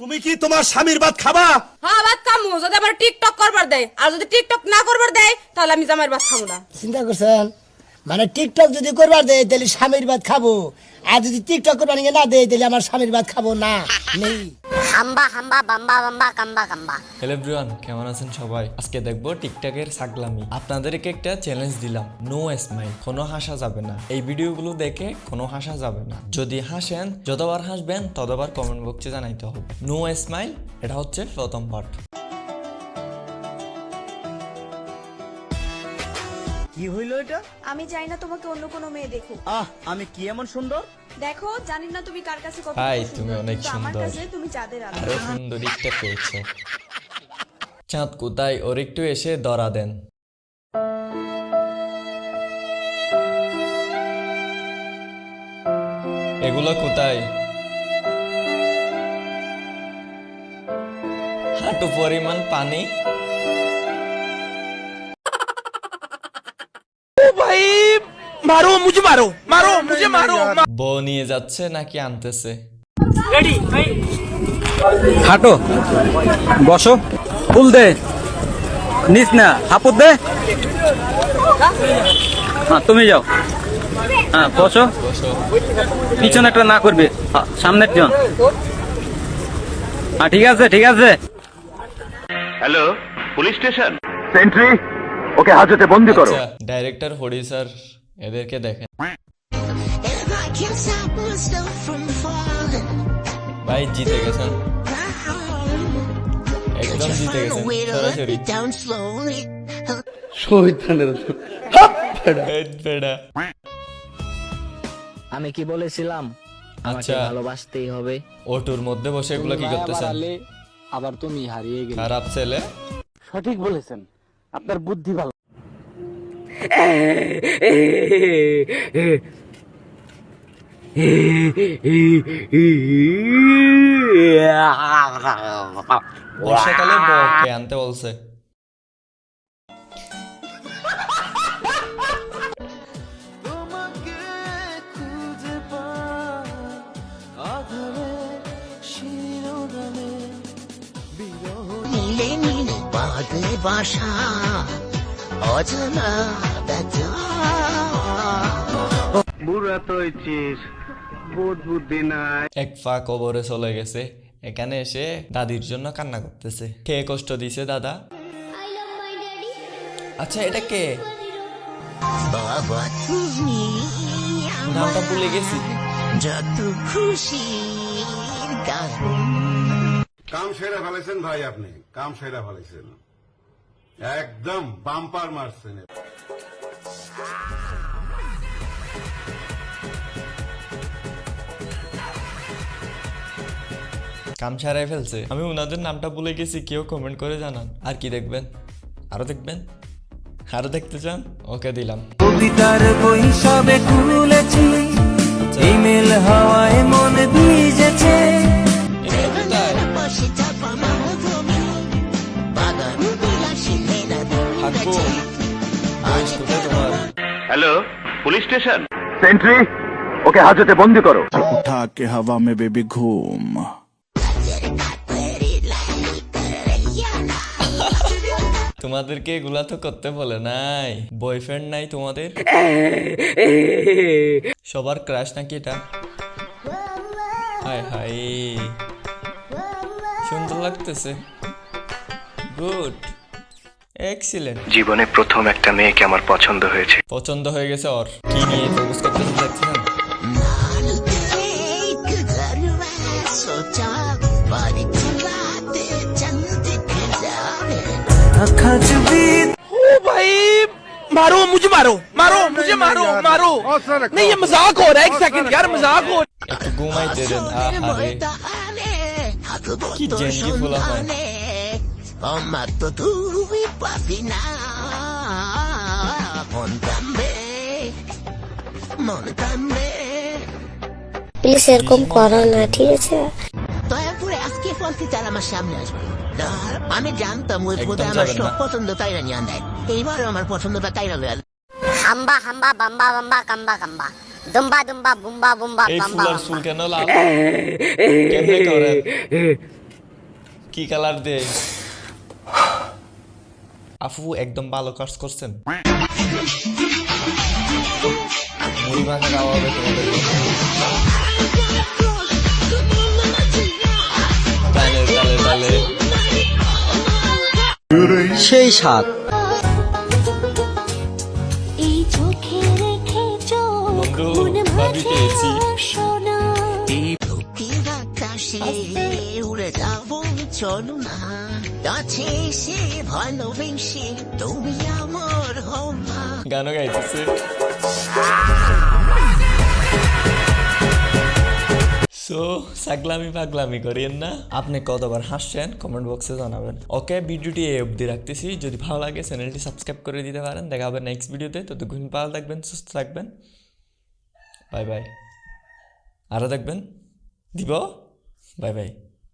তুমি কি তোমার স্বামীর ভাত খাবা? হ্যাঁ ভাত খামু, যদি আবার টিকটক করবার দেয়, আর যদি টিকটক না করবার দেয় তাহলে আমি জামাইয়ের ভাত খাবো না। চিন্তা করছেন? মানে টিকটক যদি করবার দেয় তাহলে স্বামীর ভাত খাবো, আর যদি টিকটক করবার না দেয় তাহলে আমার স্বামীর ভাত খাবো না। নেই হাম্বা হাম্বা বাম্বা বাম্বা কাম্বা কাম্বা। হ্যালো এভরিওয়ান, কেমন আছেন সবাই? আজকে দেখবো টিকটকের ছাগলামি। আপনাদেরকে একটা চ্যালেঞ্জ দিলাম, নো স্মাইল, কোনো হাসা যাবে না। এই ভিডিওগুলো দেখে কোনো হাসা যাবে না। যদি হাসেন, যতবার হাসবেন ততবার কমেন্ট বক্সে জানাইতে হবে নো স্মাইল। এটা হচ্ছে প্রথম পার্ট। কি হইলো এটা? আমি চাই না তোমাকে অন্য কোনো মেয়ে দেখুক। আমি কি এমন সুন্দর? দেখো, জানি না তুমি কার কাছে কত হাই, সুন্দর, তুমি অনেক কিন্তু আমার সুন্দর। কাছে তুমি চাঁদের আলো। আরো সুন্দরীটা পেয়েছো। চাঁদ কোথায়? ওর একটু এসে ধরা দেন। এগুলো কোথায়? হাঁটু পরিমাণ পানি। মারো মুঝে মারো, মারো মুঝে মারো। বউ নিয়ে যাচ্ছে নাকি আনতেছে? হাঁটো, বসো, ফুল দে, নিস না, হাপুর দে। হ্যাঁ তুমি যাও, হ্যাঁ বসো, বসো। পিছনে একটা না করবে, সামনের জন। হ্যাঁ ঠিক আছে ঠিক আছে। Hello, police station. সেন্ট্রি, ওকে হাজতে বন্দি করো। আচ্ছা, ডাইরেক্টর, প্রডিউসার এদেরকে দেখেন। ভাই জিতে গেছেন, একদম জিতে গেছেন সরাসরি। বেড়া। আমি কি বলেছিলাম আমাকে আচ্ছা, ভালোবাসতেই হবে। অটোর মধ্যে বসে এগুলো কি করতেছেন? আবার তুমি হারিয়ে গেলে। খারাপ ছেলে। সঠিক বলেছেন, আপনার বুদ্ধি ভালো। বর্ষাকালে বউকে আনতে বলছে। নীলে নীলে বাদলে বাসা অজানা ব্যথা। বুড়া তো হইছিস, বোধ বুদ্ধি নাই। এক পা কবরে চলে গেছে, এখানে এসে দাদির জন্য কান্না করতেছে। কে কষ্ট দিছে দাদা? আচ্ছা, এটা কে? বাবা তুমি নামটা ভুলে গেছি। যত খুশি কাম সেরা ফেলেছেন ভাই, আপনি কাম সেরা ফেলেছেন, একদম বাম্পার মারছেন। কাম সারাই ফেলছে। আমি ওনাদের নামটা ভুলে গেছি, কেউ কমেন্ট করে জানান। আর কি দেখবেন? আরো দেখবেন? আরো দেখতে চান? ওকে দিলাম। কবিতার বই সবে খুলেছি, ইমেল হাওয়ায় মন ভিজেছে। এগুলো কোথায়? বসে চাপা মাধবী বাগান বিলাসী মেলা হাকু, বয়স কোথায় তোমার? Hello, police station. সেন্ট্রি, ওকে হাজতে বন্দি করো। উঠা কে হাওয়া মে বেবি ঘুম। তোমাদেরকে এগুলা তো করতে বলে নাই? বয়ফ্রেন্ড নাই তোমাদের? সবার ক্রাশ নাকি এটা? হাই হাই, সুন্দর লাগতেছে। Good, excellent. জীবনে প্রথম একটা মেয়েকে আমার পছন্দ হয়েছে। পছন্দ হয়ে গেছে ওর। কি নিয়ে ফোকাস করতেছে দেখছেন? सोचा बारी खुलाते चंद दिख जाए। ओ भाई, मारो मुझे मारो, मारो मुझे मारो, मारो। नहीं ये मजाक हो रहा है, एक सेकंड यार, मजाक हो। একটু ঘুমাইতে দেন। আহারে, কি জেনজি ফুলা হয়। আমার তো তুই পাবি না মন কান্দে, মন কান্দে। প্লিজ এরকম করো না, ঠিক আছে? দয়া করে আজকে ফলসিটার আমার সামনে আসবে। আমি জানতাম ওই একদম বোধহয় আমার যাবেন সব না। পছন্দ তাইরা নিয়ে আনয়। এইবারও আমার পছন্দটা তাইরা লয়ে হাম্বা হাম্বা বাম্বা বাম্বা কাম্বা কাম্বা দুম্বা দুম্বা বুম্বা বুম্বা এই বাম্বা ফুলার চুল কেন লাল? কেমনে করেন? কি কালার দে আফু একদম ভালো কাজ করছেন মুড়ি মাখা খাওয়া হবে তোমাদের তালে তালে তালে সেই স্বাদ বন্ধু ভাবি পেয়েছি উড়ে যাবো চলো না কাছে সে ভালোবেসে তুমি আমার হও না। গানও গাইতেছে সো সাগলামি পাগলামি করিয়েন না আপনি কতবার হাসছেন কমেন্ট বক্সে জানাবেন ওকে ভিডিওটি এই অবধি রাখতেছি যদি ভালো লাগে চ্যানেলটি সাবস্ক্রাইব করে দিতে পারেন দেখা হবে নেক্সট ভিডিওতে ততক্ষণ ভালো থাকবেন সুস্থ থাকবেন বাই বাই আরও দেখবেন দিব বাই বাই